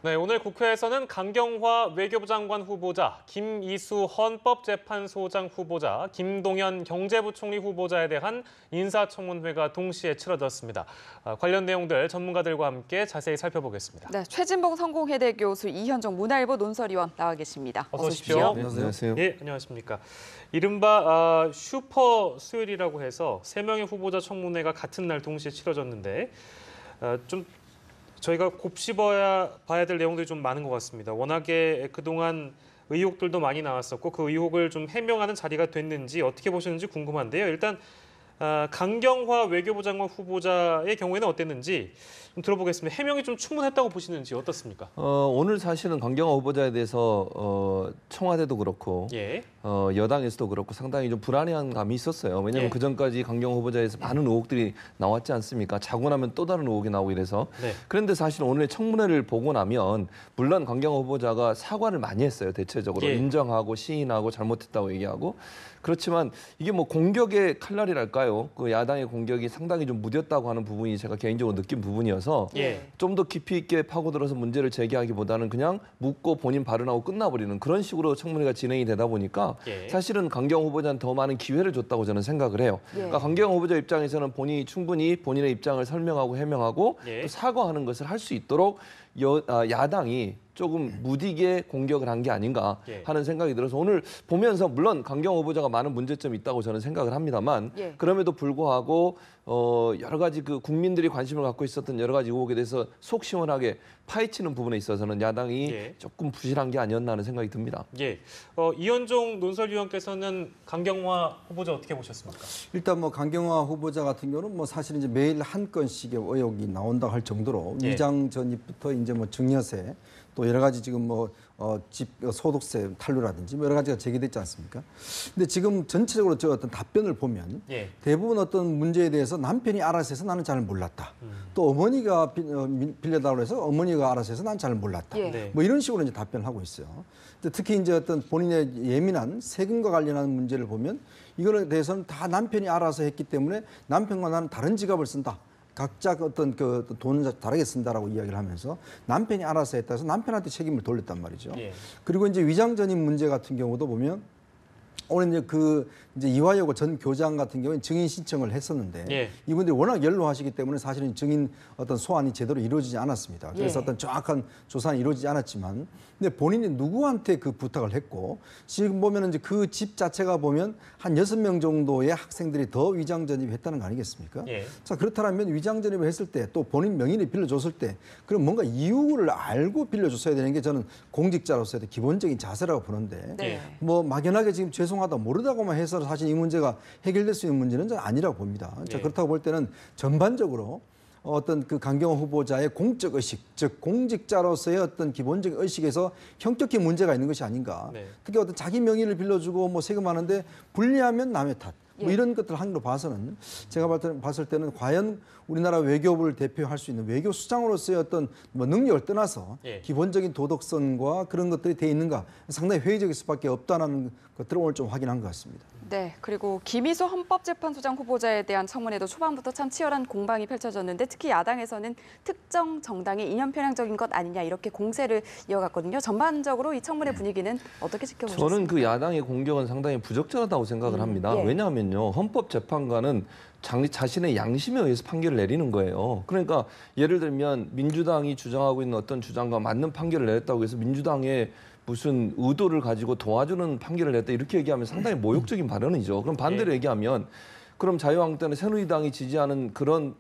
네, 오늘 국회에서는 강경화 외교부 장관 후보자, 김이수 헌법재판소장 후보자, 김동연 경제부총리 후보자에 대한 인사청문회가 동시에 치러졌습니다. 관련 내용들 전문가들과 함께 자세히 살펴보겠습니다. 네, 최진봉 성공회대 교수, 이현정 문화일보 논설위원 나와 계십니다. 어서 오십시오. 네, 안녕하세요. 예, 안녕하십니까. 이른바 슈퍼 수요일이라고 해서 3명의 후보자 청문회가 같은 날 동시에 치러졌는데 좀 저희가 곱씹어야 봐야 될 내용들이 좀 많은 것 같습니다. 워낙에 그동안 의혹들도 많이 나왔었고 그 의혹을 좀 해명하는 자리가 됐는지 어떻게 보시는지 궁금한데요. 일단 강경화 외교부 장관 후보자의 경우에는 어땠는지 좀 들어보겠습니다. 해명이 좀 충분했다고 보시는지 어떻습니까? 오늘 사실은 강경화 후보자에 대해서 청와대도 그렇고 예. 여당에서도 그렇고 상당히 좀 불안해한 감이 있었어요. 왜냐하면 예. 그전까지 강경화 후보자에서 많은 의혹들이 나왔지 않습니까? 자고 나면 또 다른 의혹이 나오고 이래서. 네. 그런데 사실 오늘 청문회를 보고 나면 물론 강경화 후보자가 사과를 많이 했어요. 대체적으로 예. 인정하고 시인하고 잘못했다고 얘기하고. 그렇지만 이게 뭐 공격의 칼날이랄까요? 그 야당의 공격이 상당히 좀 무뎠다고 하는 부분이 제가 개인적으로 느낀 부분이어서 예. 좀 더 깊이 있게 파고들어서 문제를 제기하기보다는 그냥 묻고 본인 발언하고 끝나버리는 그런 식으로 청문회가 진행이 되다 보니까 예. 사실은 강경화 후보자는 더 많은 기회를 줬다고 저는 생각을 해요. 그러니까 강경화 후보자 입장에서는 본인이 충분히 본인의 입장을 설명하고 해명하고 예. 또 사과하는 것을 할 수 있도록 야당이 조금 무디게 공격을 한 게 아닌가 예. 하는 생각이 들어서 오늘 보면서 물론 강경화 후보자가 많은 문제점이 있다고 저는 생각을 합니다만 예. 그럼에도 불구하고 여러 가지 그 국민들이 관심을 갖고 있었던 여러 가지 의혹에 대해서 속 시원하게 파헤치는 부분에 있어서는 야당이 예. 조금 부실한 게 아니었나 하는 생각이 듭니다. 예. 이현종 논설위원께서는 강경화 후보자 어떻게 보셨습니까? 일단 뭐 강경화 후보자 같은 경우는 뭐 사실 이제 매일 한 건씩의 의혹이 나온다 할 정도로 예. 위장 전입부터 이제 뭐 증여세 또 여러 가지 지금 뭐 집 소득세 탄로라든지 뭐 여러 가지가 제기됐지 않습니까? 근데 지금 전체적으로 저 어떤 답변을 보면 예. 대부분 어떤 문제에 대해서 남편이 알아서 해서 나는 잘 몰랐다. 또 어머니가 빌려달라고 해서 어머니가 알아서 해서 나는 잘 몰랐다. 예. 네. 뭐 이런 식으로 이제 답변을 하고 있어요. 특히 이제 어떤 본인의 예민한 세금과 관련한 문제를 보면 이거에 대해서는 다 남편이 알아서 했기 때문에 남편과 나는 다른 지갑을 쓴다. 각자 어떤 그 돈을 다르게 쓴다라고 이야기를 하면서 남편이 알아서 했다 해서 남편한테 책임을 돌렸단 말이죠. 예. 그리고 이제 위장전입 문제 같은 경우도 보면 오늘 이제 이화여고 전 교장 같은 경우는 증인 신청을 했었는데 예. 이분들이 워낙 연로하시기 때문에 사실은 증인 어떤 소환이 제대로 이루어지지 않았습니다. 그래서 예. 어떤 정확한 조사는 이루어지지 않았지만, 근데 본인이 누구한테 그 부탁을 했고 지금 보면은 이제 그 집 자체가 보면 한 6명 정도의 학생들이 더 위장 전입했다는 거 아니겠습니까? 예. 자 그렇다면 위장 전입을 했을 때 또 본인 명의를 빌려줬을 때 그럼 뭔가 이유를 알고 빌려줬어야 되는 게 저는 공직자로서의 기본적인 자세라고 보는데. 네. 뭐 막연하게 지금 죄송하다 모르다고만 해서 사실 이 문제가 해결될 수 있는 문제는 저는 아니라고 봅니다. 자, 예. 그렇다고 볼 때는 전반적으로 어떤 그 강경화 후보자의 공적 의식, 즉 공직자로서의 어떤 기본적인 의식에서 형격히 문제가 있는 것이 아닌가. 네. 특히 어떤 자기 명의를 빌려주고 뭐 세금하는데 불리하면 남의 탓. 뭐 예. 이런 것들 한으로 봐서는 제가 봤을 때는 과연 우리나라 외교부를 대표할 수 있는 외교 수장으로서의 어떤 뭐 능력을 떠나서 예. 기본적인 도덕성과 그런 것들이 돼 있는가 상당히 회의적일 수밖에 없다는 것들을 오늘 좀 확인한 것 같습니다. 네, 그리고 김이수 헌법재판소장 후보자에 대한 청문회도 초반부터 참 치열한 공방이 펼쳐졌는데 특히 야당에서는 특정 정당의 이념 편향적인 것 아니냐 이렇게 공세를 이어갔거든요. 전반적으로 이 청문회 분위기는 어떻게 지켜보셨습니까? 저는 그 야당의 공격은 상당히 부적절하다고 생각을 합니다. 예. 왜냐하면요. 헌법재판관은 자신의 양심에 의해서 판결을 내리는 거예요. 그러니까 예를 들면 민주당이 주장하고 있는 어떤 주장과 맞는 판결을 내렸다고 해서 민주당의 무슨 의도를 가지고 도와주는 판결을 냈다 이렇게 얘기하면 상당히 모욕적인 발언이죠. 그럼 반대로 얘기하면 그럼 자유한국당은 새누리당이 지지하는 그런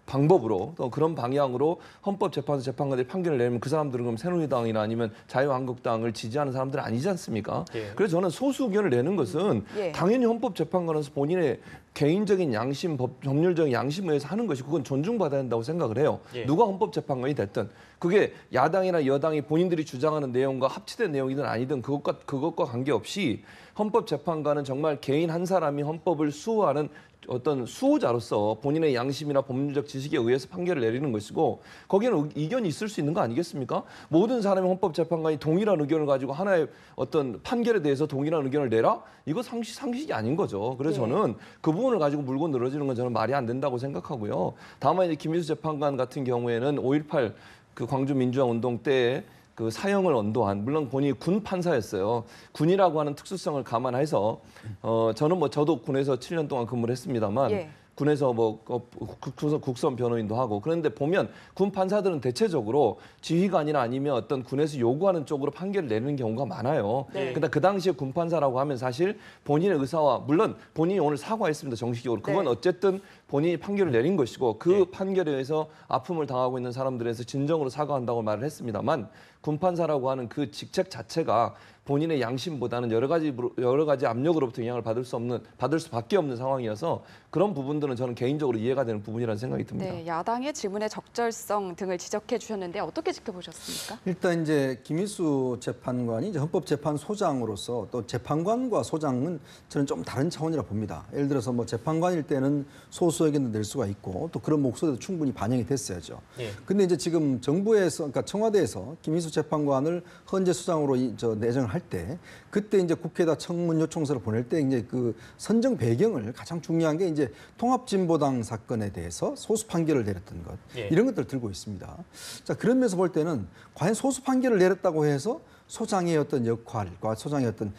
방법으로 또 그런 방향으로 헌법재판소 재판관들이 판결을 내면 그 사람들은 그럼 새누리당이나 아니면 자유한국당을 지지하는 사람들은 아니지 않습니까? 예. 그래서 저는 소수 의견을 내는 것은 예. 당연히 헌법재판관에서 본인의 개인적인 양심, 법률적인 양심에 의해서 하는 것이 그건 존중받아야 한다고 생각을 해요. 예. 누가 헌법재판관이 됐든 그게 야당이나 여당이 본인들이 주장하는 내용과 합치된 내용이든 아니든 그것과 관계없이 헌법재판관은 정말 개인 한 사람이 헌법을 수호하는 어떤 수호자로서 본인의 양심이나 법률적 지식에 의해서 판결을 내리는 것이고 거기에는 이견이 있을 수 있는 거 아니겠습니까? 모든 사람이 헌법재판관이 동일한 의견을 가지고 하나의 어떤 판결에 대해서 동일한 의견을 내라? 이거 상식이 아닌 거죠. 그래서 저는 그 부분을 가지고 물고 늘어지는 건 저는 말이 안 된다고 생각하고요. 다만 이제 김희수 재판관 같은 경우에는 5.18 그 광주 민주화 운동 때 그 사형을 언도한, 물론 본인이 군 판사였어요. 군이라고 하는 특수성을 감안해서 저는 뭐 저도 군에서 7년 동안 근무를 했습니다만 예. 군에서 뭐 국선 변호인도 하고, 그런데 보면 군 판사들은 대체적으로 지휘관이나 아니면 어떤 군에서 요구하는 쪽으로 판결을 내리는 경우가 많아요. 네. 근데 그 당시에 군 판사라고 하면 사실 본인의 의사와, 물론 본인이 오늘 사과했습니다, 정식적으로. 그건 네. 어쨌든 본인이 판결을 내린 것이고 그 네. 판결에 의해서 아픔을 당하고 있는 사람들에서 진정으로 사과한다고 말을 했습니다만, 군 판사라고 하는 그 직책 자체가 본인의 양심보다는 여러 가지 압력으로부터 영향을 받을 수밖에 없는 상황이어서 그런 부분들은 저는 개인적으로 이해가 되는 부분이라는 생각이 듭니다. 네, 야당의 질문의 적절성 등을 지적해 주셨는데 어떻게 지켜보셨습니까? 일단 이제 김일수 재판관이 이제 헌법재판소장으로서 또 재판관과 소장은 저는 좀 다른 차원이라 봅니다. 예를 들어서 뭐 재판관일 때는 소수 의견도 낼 수가 있고 또 그런 목소리도 충분히 반영이 됐어야죠. 예. 근데 이제 지금 정부에서, 그러니까 청와대에서 김일수 재판관을 헌재 수장으로 내정을 할 때, 그때 이제 국회에다 청문 요청서를 보낼 때 이제 그 선정 배경을 가장 중요한 게 이제 통합진보당 사건에 대해서 소수 판결을 내렸던 것, 예. 이런 것들을 들고 있습니다. 자, 그런 면에서 볼 때는 과연 소수 판결을 내렸다고 해서 소장의 어떤 역할과 소장의 어떤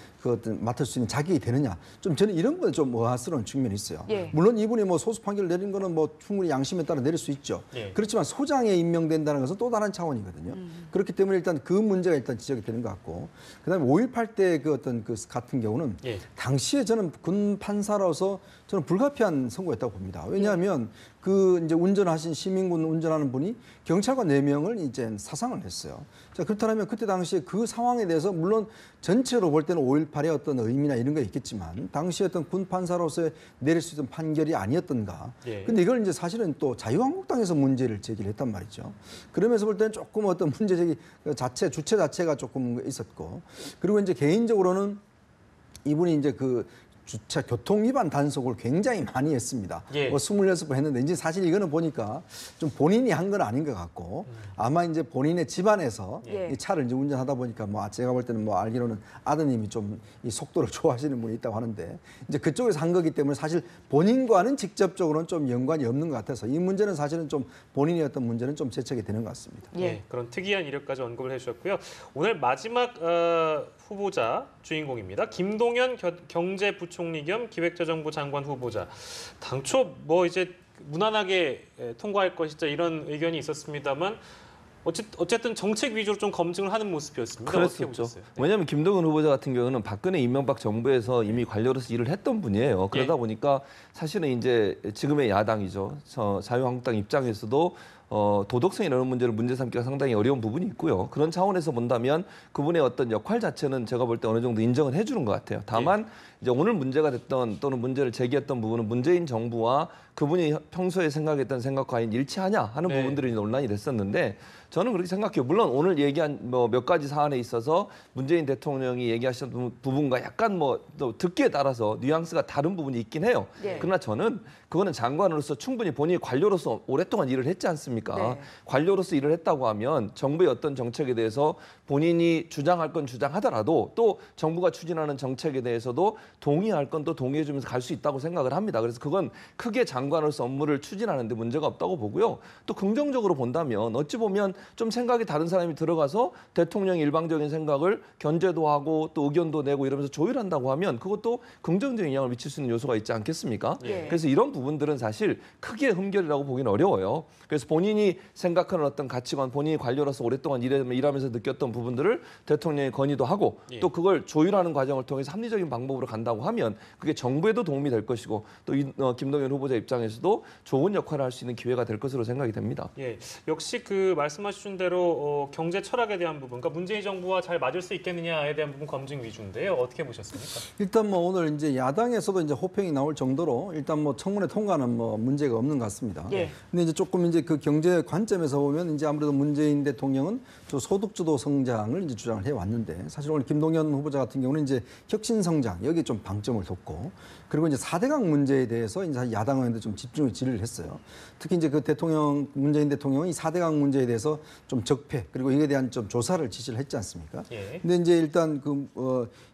맡을 수 있는 자격이 되느냐, 좀 저는 이런 건 좀 의아스러운 측면이 있어요. 예. 물론 이분이 뭐 소수 판결을 내린 거는 뭐 충분히 양심에 따라 내릴 수 있죠. 예. 그렇지만 소장에 임명된다는 것은 또 다른 차원이거든요. 그렇기 때문에 일단 그 문제가 일단 지적이 되는 것 같고, 그다음에 5.18 때 그 어떤 그 같은 경우는 예. 당시에 저는 군 판사로서 저는 불가피한 선고였다고 봅니다. 왜냐하면 그 이제 운전하신 시민군 운전하는 분이 경찰관 4명을 이제 사상을 했어요. 자, 그렇다면 그때 당시에 그 상황에 대해서 물론 전체로 볼 때는 5.18의 어떤 의미나 이런 게 있겠지만 당시 어떤 군 판사로서 내릴 수 있던 판결이 아니었던가. 예. 근데 이걸 이제 사실은 또 자유한국당에서 문제를 제기를 했단 말이죠. 그러면서 볼 때는 조금 어떤 문제 제기 주체 자체가 조금 있었고, 그리고 이제 개인적으로는 이분이 이제 그 주차 교통 위반 단속을 굉장히 많이 했습니다. 예. 뭐 26번 했는데 이제 사실 이거는 보니까 좀 본인이 한 건 아닌 것 같고 아마 이제 본인의 집안에서 예. 이 차를 이제 운전하다 보니까 뭐 제가 볼 때는 뭐 알기로는 아드님이 좀 이 속도를 좋아하시는 분이 있다고 하는데 이제 그쪽에서 한 거기 때문에 사실 본인과는 직접적으로는 좀 연관이 없는 것 같아서 이 문제는 사실은 좀 본인의 어떤 문제는 좀 제척이 되는 것 같습니다. 예, 그런 특이한 이력까지 언급을 해주셨고요. 오늘 마지막 후보자 주인공입니다. 김동연 경제부총리 겸 기획재정부 장관 후보자. 당초 뭐 이제 무난하게 통과할 것이다 이런 의견이 있었습니다만 어쨌든 정책 위주로 좀 검증을 하는 모습이었습니다. 어떻게 그랬었죠. 보셨어요? 네. 왜냐하면 김동연 후보자 같은 경우는 박근혜 이명박 정부에서 이미 관료로서 일을 했던 분이에요. 그러다 예. 보니까 사실은 이제 지금의 야당이죠. 자유한국당 입장에서도 도덕성이라는 문제를 문제 삼기가 상당히 어려운 부분이 있고요. 그런 차원에서 본다면 그분의 어떤 역할 자체는 제가 볼 때 어느 정도 인정을 해주는 것 같아요. 다만 이제 오늘 문제가 됐던 또는 문제를 제기했던 부분은 문재인 정부와 그분이 평소에 생각했던 생각과 일치하냐 하는 네. 부분들이 논란이 됐었는데 저는 그렇게 생각해요. 물론 오늘 얘기한 뭐 몇 가지 사안에 있어서 문재인 대통령이 얘기하셨던 부분과 약간 뭐 또 듣기에 따라서 뉘앙스가 다른 부분이 있긴 해요. 네. 그러나 저는 그거는 장관으로서 충분히 본인이 관료로서 오랫동안 일을 했지 않습니까? 네. 관료로서 일을 했다고 하면 정부의 어떤 정책에 대해서 본인이 주장할 건 주장하더라도 또 정부가 추진하는 정책에 대해서도 동의할 건 또 동의해주면서 갈 수 있다고 생각을 합니다. 그래서 그건 크게 장관으로서 업무를 추진하는데 문제가 없다고 보고요. 또 긍정적으로 본다면 어찌 보면 좀 생각이 다른 사람이 들어가서 대통령의 일방적인 생각을 견제도 하고 또 의견도 내고 이러면서 조율한다고 하면 그것도 긍정적인 영향을 미칠 수 있는 요소가 있지 않겠습니까? 예. 그래서 이런 부분들은 사실 크게 흠결이라고 보기는 어려워요. 그래서 본인이 생각하는 어떤 가치관, 본인이 관료로서 오랫동안 일하면서 느꼈던 부분들을 대통령이 건의도 하고 예. 또 그걸 조율하는 과정을 통해서 합리적인 방법으로 간다고 하면 그게 정부에도 도움이 될 것이고 또 김동연 후보자 입장에서도 좋은 역할을 할 수 있는 기회가 될 것으로 생각이 됩니다. 예, 역시 그 말씀하신 대로 경제 철학에 대한 부분, 그러니까 문재인 정부와 잘 맞을 수 있겠느냐에 대한 부분 검증 위주인데요. 어떻게 보셨습니까? 일단 뭐 오늘 이제 야당에서도 이제 호평이 나올 정도로 일단 뭐 청문회 통과는 뭐 문제가 없는 것 같습니다. 예. 근데 이제 조금 이제 그 경제 관점에서 보면 이제 아무래도 문재인 대통령은 저 소득주도 성장을 이제 주장을 해 왔는데 사실 오늘 김동연 후보자 같은 경우는 이제 혁신 성장 여기 좀 방점을 뒀고 그리고 이제 4대강 문제에 대해서 이제 야당 의원들 좀 집중을 질의를 했어요. 특히 이제 그 문재인 대통령이 4대강 문제에 대해서 좀 적폐 그리고 이에 대한 좀 조사를 지시를 했지 않습니까? 예. 근데 이제 일단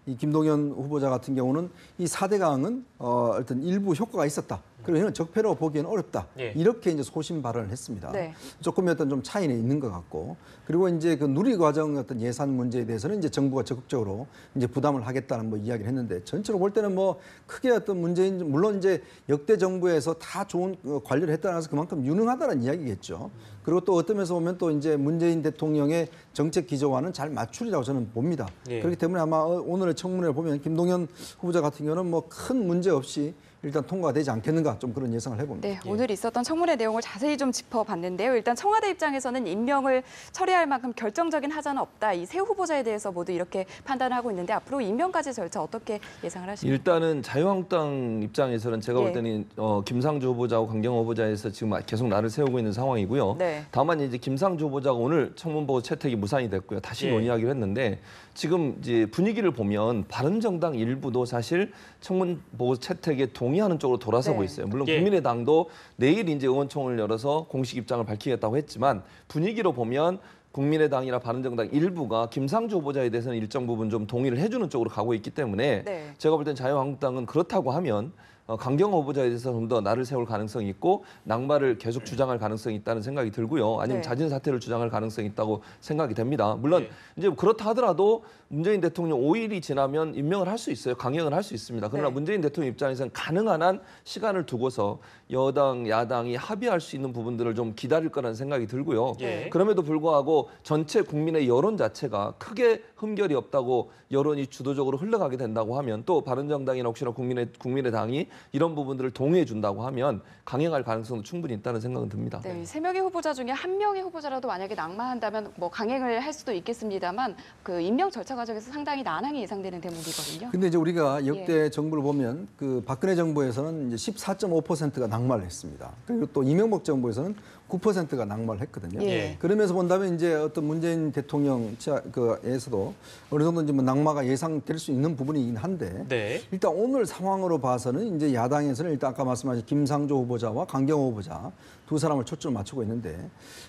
이 김동연 후보자 같은 경우는 이 4대강은 어떤 일부 효과가 있었다. 그리고 이는 적폐라고 보기에는 어렵다. 예. 이렇게 이제 소신 발언을 했습니다. 네. 조금의 어떤 좀 차이는 있는 것 같고, 그리고 이제 그 누리과정 어떤 예산 문제에 대해서는 이제 정부가 적극적으로 이제 부담을 하겠다는 뭐 이야기를 했는데, 전체로 볼 때는 뭐 크게 어떤 문제인, 물론 이제 역대 정부에서 다 좋은 관리를 했다는 것은 그만큼 유능하다는 이야기겠죠. 그리고 또 어떤 면에서 보면 또 이제 문재인 대통령의 정책 기조와는 잘 맞추리라고 저는 봅니다. 예. 그렇기 때문에 아마 오늘의 청문회를 보면 김동연 후보자 같은 경우는 뭐 큰 문제 없이 일단 통과가 되지 않겠는가, 좀 그런 예상을 해봅니다. 네, 오늘 있었던 청문회 내용을 자세히 좀 짚어봤는데요. 일단 청와대 입장에서는 임명을 처리할 만큼 결정적인 하자는 없다. 이 새 후보자에 대해서 모두 이렇게 판단하고 있는데 앞으로 임명까지 절차 어떻게 예상을 하십니까? 일단은 자유한국당 입장에서는 제가 예. 볼 때는 김상조 후보자하고 강경호 후보자에서 지금 계속 나를 세우고 있는 상황이고요. 네. 다만 이제 김상조 후보자가 오늘 청문 보고 채택이 무산이 됐고요. 다시 예. 논의하기로 했는데 지금 이제 분위기를 보면 바른정당 일부도 사실 청문 보고 채택에 동의하는 쪽으로 돌아서고 네. 있어요. 물론 예. 국민의당도 내일 이제 의원총을 열어서 공식 입장을 밝히겠다고 했지만 분위기로 보면 국민의당이나 바른정당 일부가 김상조 후보자에 대해서는 일정 부분 좀 동의를 해주는 쪽으로 가고 있기 때문에 네. 제가 볼 땐 자유한국당은 그렇다고 하면 강경호 후보자에 대해서 좀 더 나를 세울 가능성이 있고 낙마를 계속 주장할 가능성이 있다는 생각이 들고요. 아니면 네. 자진 사퇴를 주장할 가능성이 있다고 생각이 됩니다. 물론 네. 이제 그렇다 하더라도 문재인 대통령 5일이 지나면 임명을 할 수 있어요. 강행을 할 수 있습니다. 그러나 네. 문재인 대통령 입장에서는 가능한 한 시간을 두고서 여당, 야당이 합의할 수 있는 부분들을 좀 기다릴 거라는 생각이 들고요. 예. 그럼에도 불구하고 전체 국민의 여론 자체가 크게 흠결이 없다고 여론이 주도적으로 흘러가게 된다고 하면 또 바른정당이나 혹시나 국민의당이 이런 부분들을 동의해 준다고 하면 강행할 가능성도 충분히 있다는 생각은 듭니다. 네, 세 명의 후보자 중에 한 명의 후보자라도 만약에 낙마한다면 뭐 강행을 할 수도 있겠습니다만 그 임명 절차 과정에서 상당히 난항이 예상되는 대목이거든요. 근데 이제 우리가 역대 정부를 보면 그 박근혜 정부에서는 이제 14.5%가 낙마를 했습니다. 그리고 또 이명박 정부에서는 9%가 낙마를 했거든요. 예. 그러면서 본다면 이제 어떤 문재인 대통령에서도 어느 정도 이제 뭐 낙마가 예상될 수 있는 부분이긴 한데 네. 일단 오늘 상황으로 봐서는 이제 야당에서는 일단 아까 말씀하신 김상조 후보자와 강경호 후보자 두 사람을 초점을 맞추고 있는데,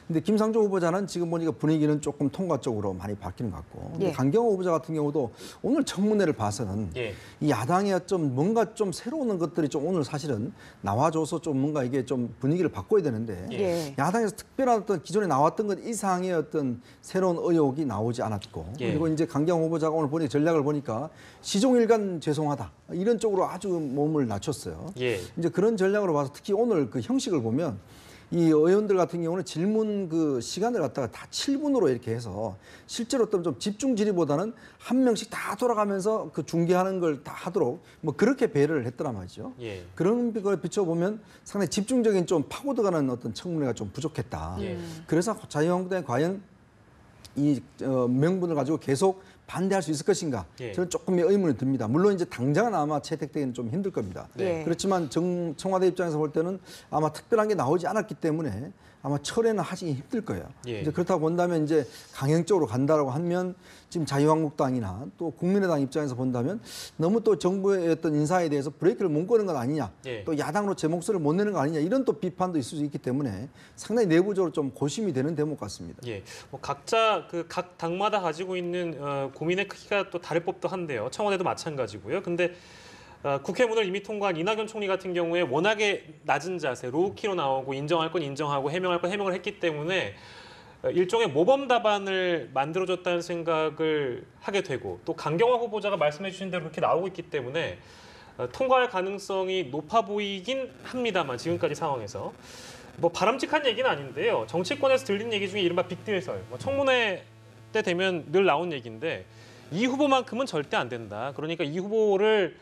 근데 김상조 후보자는 지금 보니까 분위기는 조금 통과 쪽으로 많이 바뀌는 것 같고, 근데 예. 강경호 후보자 같은 경우도 오늘 청문회를 봐서는 예. 이 야당의 좀 뭔가 좀 새로운 것들이 좀 오늘 사실은 나와줘서 좀 뭔가 이게 좀 분위기를 바꿔야 되는데 예. 야당에서 특별한 어떤 기존에 나왔던 것 이상의 어떤 새로운 의혹이 나오지 않았고, 예. 그리고 이제 강경호 후보자가 오늘 보니 전략을 보니까 시종일관 죄송하다 이런 쪽으로 아주 몸을 낮췄어요. 예. 이제 그런 전략으로 봐서 특히 오늘 그 형식을 보면 이 의원들 같은 경우는 질문 그 시간을 갖다가 다 7분으로 이렇게 해서 실제로 어떤 좀 집중 질의보다는 한 명씩 다 돌아가면서 그 중계하는 걸 다 하도록 뭐 그렇게 배려를 했더란 말이죠. 예. 그런 걸 비춰보면 상당히 집중적인 좀 파고 들어가는 어떤 청문회가 좀 부족했다. 예. 그래서 자유한국당이 과연 이 명분을 가지고 계속 반대할 수 있을 것인가? 예. 저는 조금의 의문이 듭니다. 물론 이제 당장은 아마 채택되기는 좀 힘들 겁니다. 네. 그렇지만 청와대 입장에서 볼 때는 아마 특별한 게 나오지 않았기 때문에 아마 철회는 하시기 힘들 거예요. 예. 이제 그렇다고 본다면 이제 강행적으로 간다라고 하면 지금 자유한국당이나 또 국민의당 입장에서 본다면 너무 또 정부의 어떤 인사에 대해서 브레이크를 못 거는 건 아니냐, 예. 또 야당으로 제 목소리를 못 내는 거 아니냐 이런 또 비판도 있을 수 있기 때문에 상당히 내부적으로 좀 고심이 되는 대목 같습니다. 예, 뭐 각자 그 각 당마다 가지고 있는 고민의 크기가 또 다를 법도 한데요. 청와대도 마찬가지고요. 근데 국회 문을 이미 통과한 이낙연 총리 같은 경우에 워낙에 낮은 자세, 로우키로 나오고 인정할 건 인정하고 해명할 건 해명을 했기 때문에 일종의 모범 답안을 만들어줬다는 생각을 하게 되고 또 강경화 후보자가 말씀해 주신 대로 그렇게 나오고 있기 때문에 통과할 가능성이 높아 보이긴 합니다만 지금까지 상황에서 뭐 바람직한 얘기는 아닌데요. 정치권에서 들리는 얘기 중에 이른바 빅딜설, 뭐 청문회 때 되면 늘 나온 얘기인데 이 후보만큼은 절대 안 된다. 그러니까 이 후보를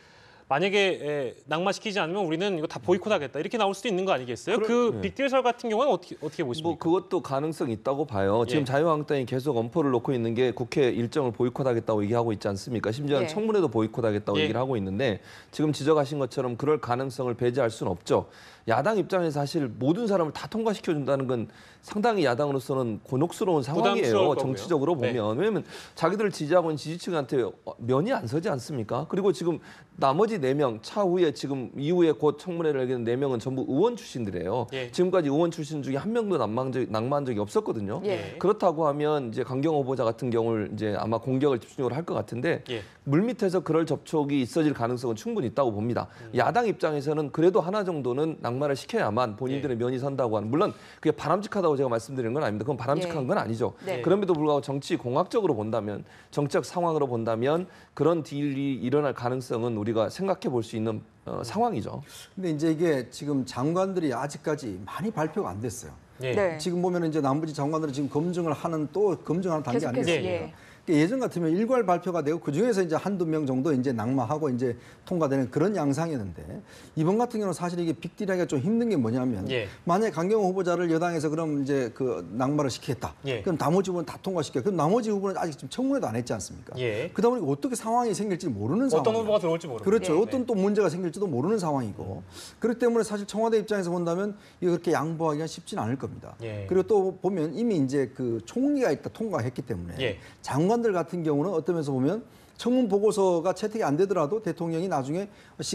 만약에 낙마시키지 않으면 우리는 이거 다 보이콧하겠다. 이렇게 나올 수도 있는 거 아니겠어요? 그 빅딜설 같은 경우는 어떻게 보십니까? 뭐 그것도 가능성이 있다고 봐요. 지금 예. 자유한국당이 계속 엄포를 놓고 있는 게 국회 일정을 보이콧하겠다고 얘기하고 있지 않습니까? 심지어는 예. 청문회도 보이콧하겠다고 예. 얘기를 하고 있는데 지금 지적하신 것처럼 그럴 가능성을 배제할 수는 없죠. 야당 입장에서 사실 모든 사람을 다 통과시켜준다는 건 상당히 야당으로서는 곤혹스러운 부담스러울 상황이에요. 거고요. 정치적으로 보면. 네. 왜냐하면 자기들을 지지하고 있는 지지층한테 면이 안 서지 않습니까? 그리고 지금 나머지 나머지 4명 차후에 지금 이후에 곧 청문회를 하게 된 4명은 전부 의원 출신들이에요. 예. 지금까지 의원 출신 중에 한 명도 낙마한 적이 없었거든요. 예. 그렇다고 하면 이제 강경호 후보자 같은 경우를 이제 아마 공격을 집중적으로 할 것 같은데 예. 물밑에서 그럴 접촉이 있어질 가능성은 충분히 있다고 봅니다. 야당 입장에서는 그래도 하나 정도는 낙마를 시켜야만 본인들의 면이 선다고 하는, 물론 그게 바람직하다고 제가 말씀드리는 건 아닙니다. 그건 바람직한 예. 건 아니죠. 네. 그럼에도 불구하고 정치 공학적으로 본다면, 정책 상황으로 본다면 그런 딜이 일어날 가능성은 우리가 생각해 볼 수 있는 상황이죠. 근데 이제 이게 지금 장관들이 아직까지 많이 발표가 안 됐어요. 예. 네. 지금 보면 이제 남부지 장관들은 지금 검증을 하는 또 검증하는 단계 계속해서, 아니겠습니까? 예. 예전 같으면 일괄 발표가 되고 그 중에서 이제 한두 명 정도 이제 낙마하고 이제 통과되는 그런 양상이었는데, 이번 같은 경우는 사실 이게 빅딜하기가 좀 힘든 게 뭐냐면 예. 만약에 강경호 후보자를 여당에서 그럼 이제 그 낙마를 시키겠다. 예. 그럼 나머지 후보는 다 통과시켜. 그럼 나머지 후보는 아직 지금 청문회도 안 했지 않습니까? 예. 그러다 보니까 어떻게 상황이 생길지 모르는 상황. 어떤 후보가 들어올지 모르고. 그렇죠. 네. 어떤 또 문제가 생길지도 모르는 상황이고, 그렇기 때문에 사실 청와대 입장에서 본다면 이거 그렇게 양보하기가 쉽지는 않을 겁니다. 예. 그리고 또 보면 이미 이제 그 총리가 있다 통과했기 때문에 예. 장관들 같은 경우는 어떤 면에서 보면 청문 보고서가 채택이 안 되더라도 대통령이 나중에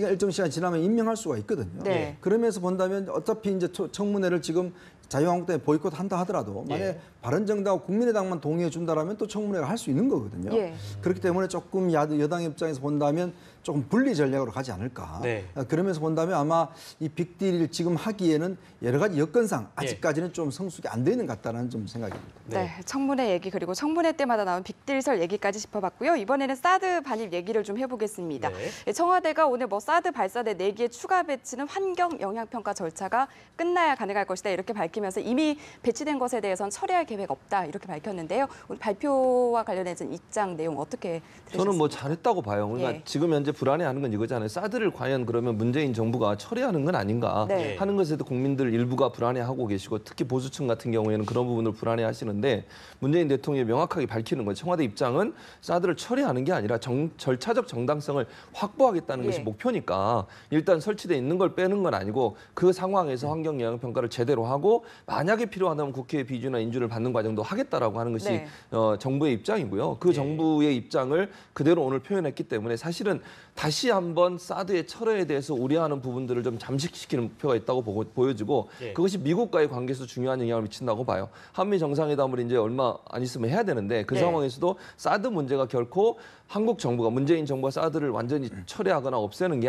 일정 시간 지나면 임명할 수가 있거든요. 네. 그러면서 본다면 어차피 이제 청문회를 지금 자유한국당에 보이콧 한다 하더라도 만약에 예. 바른정당하고 국민의당만 동의해 준다라면 또 청문회가 할 수 있는 거거든요. 예. 그렇기 때문에 조금 여당 입장에서 본다면 조금 분리 전략으로 가지 않을까. 네. 그러면서 본다면 아마 이 빅딜을 지금 하기에는 여러 가지 여건상 아직까지는 좀 성숙이 안 되는 것 같다는 좀 생각입니다. 네, 청문회 얘기 그리고 청문회 때마다 나온 빅딜설 얘기까지 짚어봤고요. 이번에는 사드 반입 얘기를 좀 해보겠습니다. 네. 청와대가 오늘 뭐 사드 발사대 4기의 추가 배치는 환경 영향평가 절차가 끝나야 가능할 것이다 이렇게 밝히면서 이미 배치된 것에 대해서는 처리할 계획 없다 이렇게 밝혔는데요. 오늘 발표와 관련해서 입장 내용 어떻게 들으셨습니까? 저는 뭐 잘했다고 봐요. 그러니까 예. 지금 현재 불안해하는 건 이거잖아요. 사드를 과연 그러면 문재인 정부가 처리하는 건 아닌가 네. 하는 것에도 국민들 일부가 불안해하고 계시고, 특히 보수층 같은 경우에는 그런 부분을 불안해하시는데, 문재인 대통령이 명확하게 밝히는 거예요. 청와대 입장은 사드를 처리하는 게 아니라 절차적 정당성을 확보하겠다는 것이 예. 목표니까 일단 설치돼 있는 걸 빼는 건 아니고 그 상황에서 환경 영향 평가를 제대로 하고 만약에 필요하다면 국회의 비준이나 인준을 받는 과정도 하겠다라고 하는 것이 네. 정부의 입장이고요. 그 정부의 입장을 그대로 오늘 표현했기 때문에 사실은 다시 한번 사드의 철회에 대해서 우려하는 부분들을 좀 잠식시키는 목표가 있다고 보여지고, 예. 그것이 미국과의 관계에서 중요한 영향을 미친다고 봐요. 한미 정상회담을 이제 얼마 안 있으면 해야 되는데 그 네. 상황에서도 사드 문제가 결코 한국 정부가, 문재인 정부가 사드를 완전히 철회하거나 없애는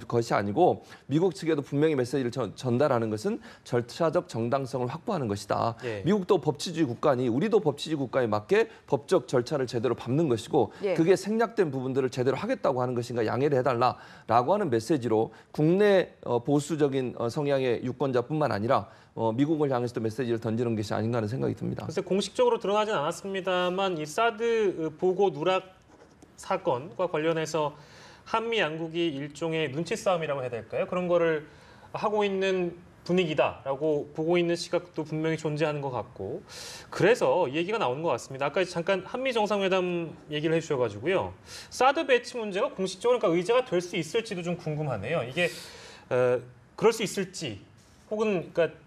것이 아니고, 미국 측에도 분명히 메시지를 전달하는 것은 절차적 정당성을 확보하는 것이다. 예. 미국도 법치주의 국가니 우리도 법치주의 국가에 맞게 법적 절차를 제대로 밟는 것이고, 예. 그게 생략된 부분들을 제대로 하겠다고 하는 것인가 양해를 해달라라고 하는 메시지로 국내 보수적인 성향의 유권자뿐만 아니라 미국을 향해서도 메시지를 던지는 것이 아닌가 하는 생각이 듭니다. 글쎄 공식적으로 드러나진 않았습니다만 이 사드 보고 누락 사건과 관련해서 한미 양국이 일종의 눈치 싸움이라고 해야 될까요? 그런 거를 하고 있는 분위기다라고 보고 있는 시각도 분명히 존재하는 것 같고, 그래서 이 얘기가 나오는 것 같습니다. 아까 잠깐 한미 정상회담 얘기를 해주셔가지고요. 사드 배치 문제가 공식적으로 그러니까 의제가 될 수 있을지도 좀 궁금하네요. 이게 그럴 수 있을지, 혹은 그러니까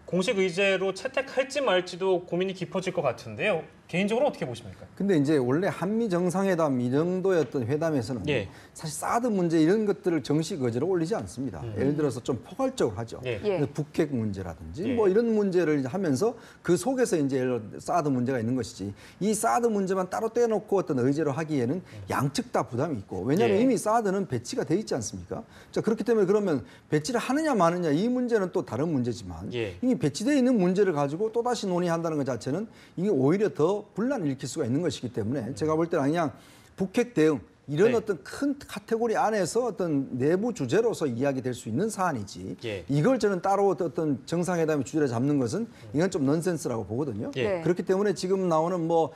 공식 의제로 채택할지 말지도 고민이 깊어질 것 같은데요. 개인적으로 어떻게 보십니까? 근데 이제 원래 한미 정상회담 이 정도였던 회담에서는 예. 사실 사드 문제 이런 것들을 정식 의제로 올리지 않습니다. 예를 들어서 좀 포괄적으로 하죠. 예. 예. 북핵 문제라든지 예. 뭐 이런 문제를 이제 하면서 그 속에서 이제 사드 문제가 있는 것이지, 이 사드 문제만 따로 떼놓고 어떤 의제로 하기에는 양측 다 부담이 있고, 왜냐하면 예. 이미 사드는 배치가 돼 있지 않습니까? 자, 그렇기 때문에 그러면 배치를 하느냐 마느냐 이 문제는 또 다른 문제지만 예. 이미 배치되어 있는 문제를 가지고 또다시 논의한다는 것 자체는 이게 오히려 더 분란을 일으킬 수가 있는 것이기 때문에 제가 볼 때는 그냥 북핵 대응 이런 네. 어떤 큰 카테고리 안에서 어떤 내부 주제로서 이야기될 수 있는 사안이지, 예. 이걸 저는 따로 어떤 정상회담의 주제를 잡는 것은 이건 좀 넌센스라고 보거든요. 예. 네. 그렇기 때문에 지금 나오는 뭐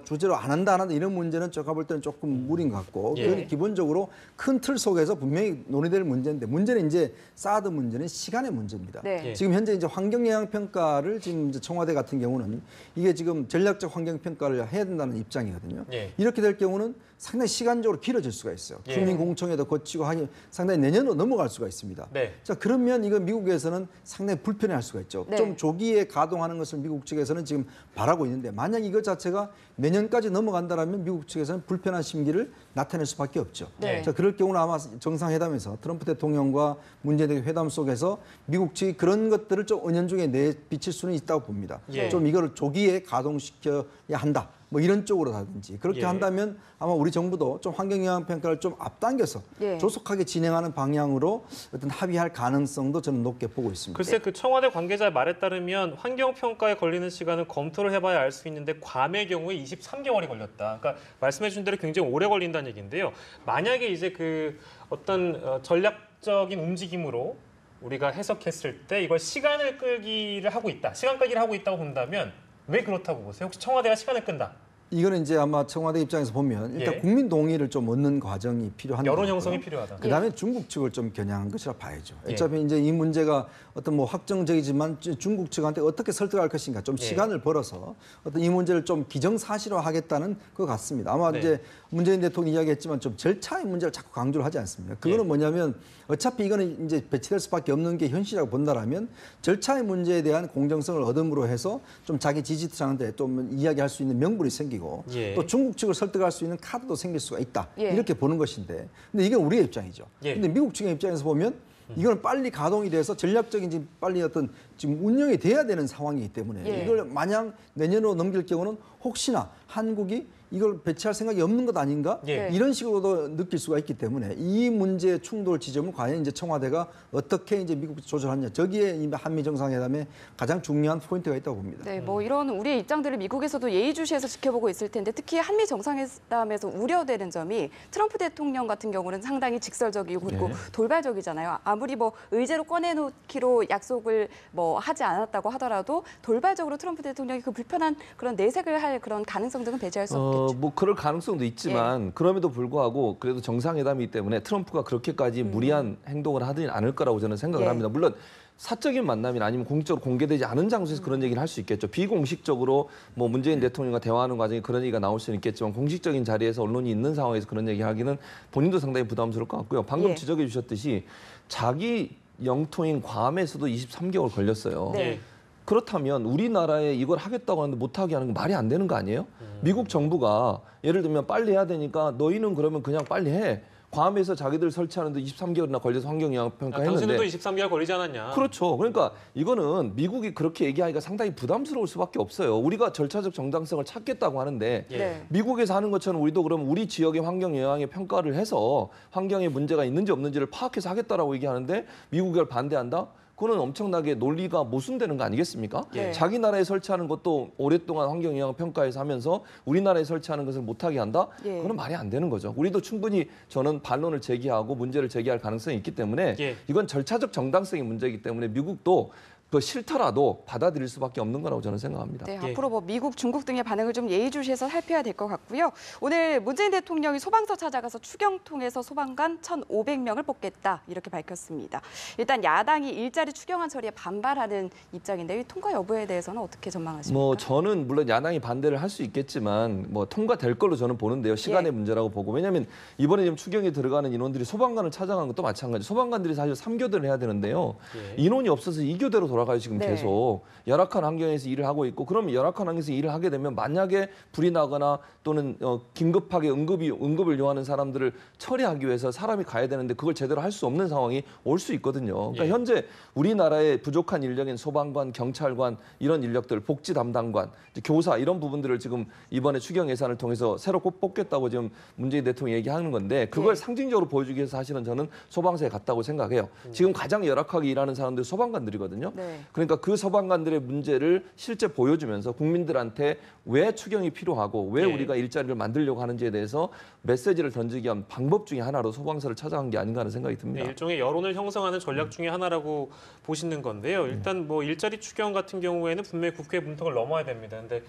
주제로 안 한다 이런 문제는 제가 볼 때는 조금 무리인 것 같고, 예. 그건 기본적으로 큰 틀 속에서 분명히 논의될 문제인데, 문제는 이제 사드 문제는 시간의 문제입니다. 네. 예. 지금 현재 이제 환경 영향 평가를 지금 이제 청와대 같은 경우는 이게 지금 전략적 환경 평가를 해야 된다는 입장이거든요. 예. 이렇게 될 경우는 상당히 시간적으로 시간적으로 길어질 수가 있어요. 예. 주민공청회도 거치고 하기 상당히 내년으로 넘어갈 수가 있습니다. 네. 자, 그러면 이거 미국에서는 상당히 불편해할 수가 있죠. 네. 좀 조기에 가동하는 것을 미국 측에서는 지금 바라고 있는데 만약 이것 자체가 내년까지 넘어간다면 미국 측에서는 불편한 심기를 나타낼 수밖에 없죠. 네. 자, 그럴 경우는 아마 정상회담에서 트럼프 대통령과 문재인 대통령 회담 속에서 미국 측이 그런 것들을 좀 은연중에 내비칠 수는 있다고 봅니다. 예. 좀 이거를 조기에 가동시켜야 한다. 뭐 이런 쪽으로 하든지 그렇게 예. 한다면 아마 우리 정부도 좀 환경영향 평가를 좀 앞당겨서 예. 조속하게 진행하는 방향으로 어떤 합의할 가능성도 저는 높게 보고 있습니다. 글쎄 그 청와대 관계자의 말에 따르면 환경평가에 걸리는 시간은 검토를 해봐야 알 수 있는데 괌의 경우에 23개월이 걸렸다. 그러니까 말씀해 주신 대로 굉장히 오래 걸린다는 얘기인데요. 만약에 이제 그 어떤 전략적인 움직임으로 우리가 해석했을 때 이걸 시간을 끌기를 하고 있다. 시간 끌기를 하고 있다고 본다면 왜 그렇다고 보세요? 혹시 청와대가 시간을 끈다? 이거는 이제 아마 청와대 입장에서 보면 일단 예. 국민 동의를 좀 얻는 과정이 필요한 여론 거고요. 형성이 필요하다. 그다음에 중국 측을 좀 겨냥한 것이라 봐야죠. 예. 어차피 이제 이 문제가 어떤 뭐 확정적이지만 중국 측한테 어떻게 설득할 것인가 좀 예. 시간을 벌어서 어떤 이 문제를 좀 기정사실화하겠다는 것 같습니다. 아마 네. 이제 문재인 대통령이 이야기했지만 좀 절차의 문제를 자꾸 강조를 하지 않습니다. 그거는 예. 뭐냐면 어차피 이거는 이제 배치될 수밖에 없는 게 현실이라고 본다라면 절차의 문제에 대한 공정성을 얻음으로 해서 좀 자기 지지층한테 좀 이야기할 수 있는 명분이 생기고 예. 또 중국 측을 설득할 수 있는 카드도 생길 수가 있다. 예. 이렇게 보는 것인데, 근데 이건 우리의 입장이죠. 예. 근데 미국 측의 입장에서 보면 이거는 빨리 가동이 돼서 전략적인 지금 빨리 어떤 지금 운영이 돼야 되는 상황이기 때문에 예. 이걸 마냥 내년으로 넘길 경우는 혹시나 한국이 이걸 배치할 생각이 없는 것 아닌가 예. 이런 식으로도 느낄 수가 있기 때문에 이 문제의 충돌 지점을 과연 이제 청와대가 어떻게 이제 미국 조절하느냐 저기에 이 한미 정상회담에 가장 중요한 포인트가 있다고 봅니다. 네, 뭐 이런 우리의 입장들을 미국에서도 예의주시해서 지켜보고 있을 텐데 특히 한미 정상회담에서 우려되는 점이 트럼프 대통령 같은 경우는 상당히 직설적이고 그리고 네. 돌발적이잖아요. 아무리 뭐 의제로 꺼내놓기로 약속을 뭐 하지 않았다고 하더라도 돌발적으로 트럼프 대통령이 그 불편한 그런 내색을 할 그런 가능성 등은 배제할 수 없겠죠. 뭐 그럴 가능성도 있지만 그럼에도 불구하고 그래도 정상회담이기 때문에 트럼프가 그렇게까지 무리한 행동을 하지는 않을 거라고 저는 생각을 예. 합니다. 물론 사적인 만남이나 아니면 공적으로 공개되지 않은 장소에서 그런 얘기를 할 수 있겠죠. 비공식적으로 뭐 문재인 대통령과 대화하는 과정에 그런 얘기가 나올 수는 있겠지만 공식적인 자리에서 언론이 있는 상황에서 그런 얘기하기는 본인도 상당히 부담스러울 것 같고요. 방금 예. 지적해 주셨듯이 자기 영토인 괌에서도 23개월 걸렸어요. 네. 예. 그렇다면 우리나라에 이걸 하겠다고 하는데 못하게 하는 건 말이 안 되는 거 아니에요? 미국 정부가 예를 들면 빨리 해야 되니까 너희는 그러면 그냥 빨리 해. 괌에서 자기들 설치하는데 23개월이나 걸려서 환경영향평가 당신은 또 했는데 23개월 걸리지 않았냐? 그렇죠. 그러니까 이거는 미국이 그렇게 얘기하기가 상당히 부담스러울 수밖에 없어요. 우리가 절차적 정당성을 찾겠다고 하는데 예. 네. 미국에서 하는 것처럼 우리도 그럼 우리 지역의 환경 영향의 평가를 해서 환경에 문제가 있는지 없는지를 파악해서 하겠다라고 얘기하는데 미국이 그걸 반대한다? 그거는 엄청나게 논리가 모순되는 거 아니겠습니까? 예. 자기 나라에 설치하는 것도 오랫동안 환경 영향 평가에서 하면서 우리나라에 설치하는 것을 못하게 한다? 예. 그건 말이 안 되는 거죠. 우리도 충분히 저는 반론을 제기하고 문제를 제기할 가능성이 있기 때문에 예. 이건 절차적 정당성의 문제이기 때문에 미국도 그 싫더라도 받아들일 수밖에 없는 거라고 저는 생각합니다. 네, 예. 앞으로 뭐 미국, 중국 등의 반응을 좀 예의주시해서 살펴야 될 것 같고요. 오늘 문재인 대통령이 소방서 찾아가서 추경 통해서 소방관 1,500명을 뽑겠다 이렇게 밝혔습니다. 일단 야당이 일자리 추경안 처리에 반발하는 입장인데 이 통과 여부에 대해서는 어떻게 전망하십니까? 뭐 저는 물론 야당이 반대를 할 수 있겠지만 뭐 통과될 걸로 저는 보는데요. 시간의 예. 문제라고 보고 왜냐하면 이번에 지금 추경에 들어가는 인원들이 소방관을 찾아가는 것도 마찬가지. 소방관들이 사실 3교대를 해야 되는데요. 예. 인원이 없어서 2교대로 돌아가요 지금 네. 계속. 열악한 환경에서 일을 하고 있고 그러면 열악한 환경에서 일을 하게 되면 만약에 불이 나거나 또는 긴급하게 응급을 요하는 사람들을 처리하기 위해서 사람이 가야 되는데 그걸 제대로 할 수 없는 상황이 올 수 있거든요. 그러니까 예. 현재 우리나라의 부족한 인력인 소방관, 경찰관 이런 인력들, 복지 담당관, 이제 교사 이런 부분들을 지금 이번에 추경 예산을 통해서 새로 꼭 뽑겠다고 지금 문재인 대통령이 얘기하는 건데 그걸 네. 상징적으로 보여주기 위해서 사실은 저는 소방서에 갔다고 생각해요. 지금 가장 열악하게 일하는 사람들이 소방관들이거든요. 네. 그러니까 그 소방관들의 문제를 실제 보여주면서 국민들한테 왜 추경이 필요하고 왜 예. 우리가 일자리를 만들려고 하는지에 대해서 메시지를 던지기 위한 방법 중에 하나로 소방서를 찾아간 게 아닌가 하는 생각이 네, 듭니다. 일종의 여론을 형성하는 전략 중에 하나라고 보시는 건데요. 일단 뭐 일자리 추경 같은 경우에는 분명히 국회 문턱을 넘어야 됩니다. 근데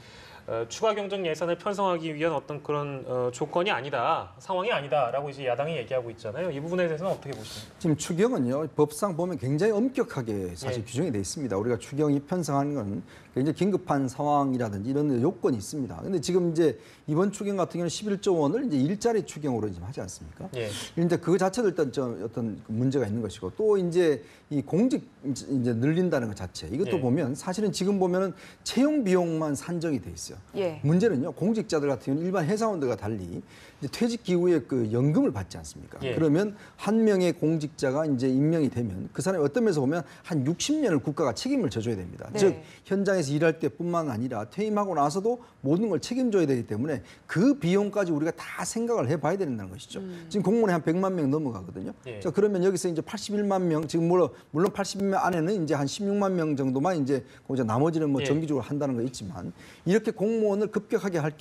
추가 경정 예산을 편성하기 위한 어떤 그런 조건이 아니다, 상황이 아니다라고 이제 야당이 얘기하고 있잖아요. 이 부분에 대해서는 어떻게 보십니까? 지금 추경은요 법상 보면 굉장히 엄격하게 사실 예. 규정이 돼 있습니다. 우리가 추경이 편성하는 건 이제 긴급한 상황이라든지 이런 요건이 있습니다. 근데 지금 이제 이번 추경 같은 경우는 11조 원을 이제 일자리 추경으로 지금 하지 않습니까? 예. 이제 그 자체도 일단 좀 어떤 문제가 있는 것이고 또 이제 이 공직 이제 늘린다는 것 자체 이것도 예. 보면 사실은 지금 보면은 채용 비용만 산정이 돼 있어요. 예. 문제는요 공직자들 같은 경우는 일반 회사원들과 달리 이제 퇴직 기후에 그 연금을 받지 않습니까? 예. 그러면 한 명의 공직자가 이제 임명이 되면 그 사람이 어떤 면에서 보면 한 60년을 국가가 책임을 져줘야 됩니다. 네. 즉 현장에서 일할 때뿐만 아니라 퇴임하고 나서도 모든 걸 책임져야 되기 때문에 그 비용까지 우리가 다 생각을 해봐야 된다는 것이죠. 지금 공무원이 한 100만 명 넘어가거든요. 예. 자 그러면 여기서 이제 81만 명 지금 물론 81만 안에는 이제 한 16만 명 정도만 이제 거기서 나머지는 뭐 예. 정기적으로 한다는 거 있지만 이렇게 공무원을 급격하게 할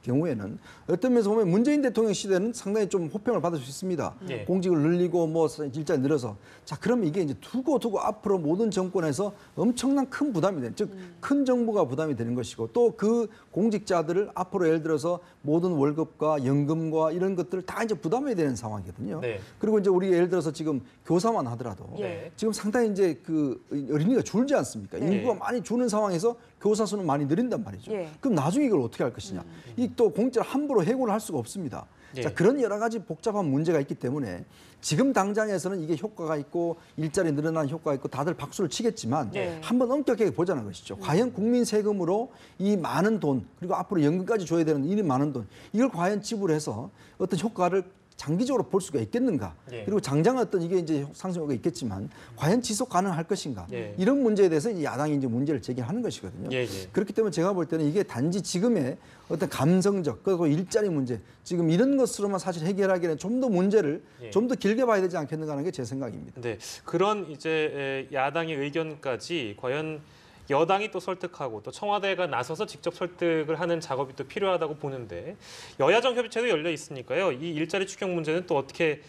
경우에는 어떤 면에서 보면 문재인 대통령 시대는 상당히 좀 호평을 받을 수 있습니다. 예. 공직을 늘리고 뭐 일자리 늘어서 자 그러면 이게 이제 두고 앞으로 모든 정권에서 엄청난 큰 부담이 되는 즉 큰 정부가 부담이 되는 것이고 또 그 공직자들을 앞으로 예를 들어서 모든 월급과 연금과 이런 것들을 다 이제 부담해야 되는 상황이거든요. 네. 그리고 이제 우리 예를 들어서 지금 교사만 하더라도 네. 지금 상당히 이제 그 어린이가 줄지 않습니까? 네. 인구가 많이 주는 상황에서 교사 수는 많이 늘린단 말이죠. 예. 그럼 나중에 이걸 어떻게 할 것이냐? 이 또 공짜를 함부로 해고를 할 수가 없습니다. 예. 자, 그런 여러 가지 복잡한 문제가 있기 때문에 지금 당장에서는 이게 효과가 있고 일자리 늘어나는 효과가 있고 다들 박수를 치겠지만 네. 한번 엄격하게 보자는 것이죠. 과연 국민 세금으로 이 많은 돈 그리고 앞으로 연금까지 줘야 되는 이 많은 돈 이걸 과연 지불해서 어떤 효과를 장기적으로 볼 수가 있겠는가? 예. 그리고 당장은 어떤 이게 이제 상승효과가 있겠지만 과연 지속 가능할 것인가? 예. 이런 문제에 대해서 이제 야당이 이제 문제를 제기하는 것이거든요. 예, 예. 그렇기 때문에 제가 볼 때는 이게 단지 지금의 어떤 감성적 그리고 일자리 문제 지금 이런 것으로만 사실 해결하기에는 좀 더 문제를 예. 좀 더 길게 봐야 되지 않겠는가 하는 게 제 생각입니다. 네, 그런 이제 야당의 의견까지 과연 여당이 또 설득하고 또 청와대가 나서서 직접 설득을 하는 작업이 또 필요하다고 보는데 여야정 협의체도 열려 있으니까요. 이 일자리 추경 문제는 또 어떻게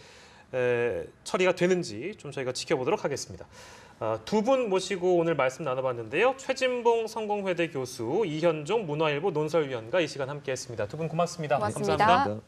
처리가 되는지 좀 저희가 지켜보도록 하겠습니다. 두 분 모시고 오늘 말씀 나눠봤는데요. 최진봉 성공회대 교수, 이현종 문화일보 논설위원과 이 시간 함께했습니다. 두 분 고맙습니다. 고맙습니다. 감사합니다.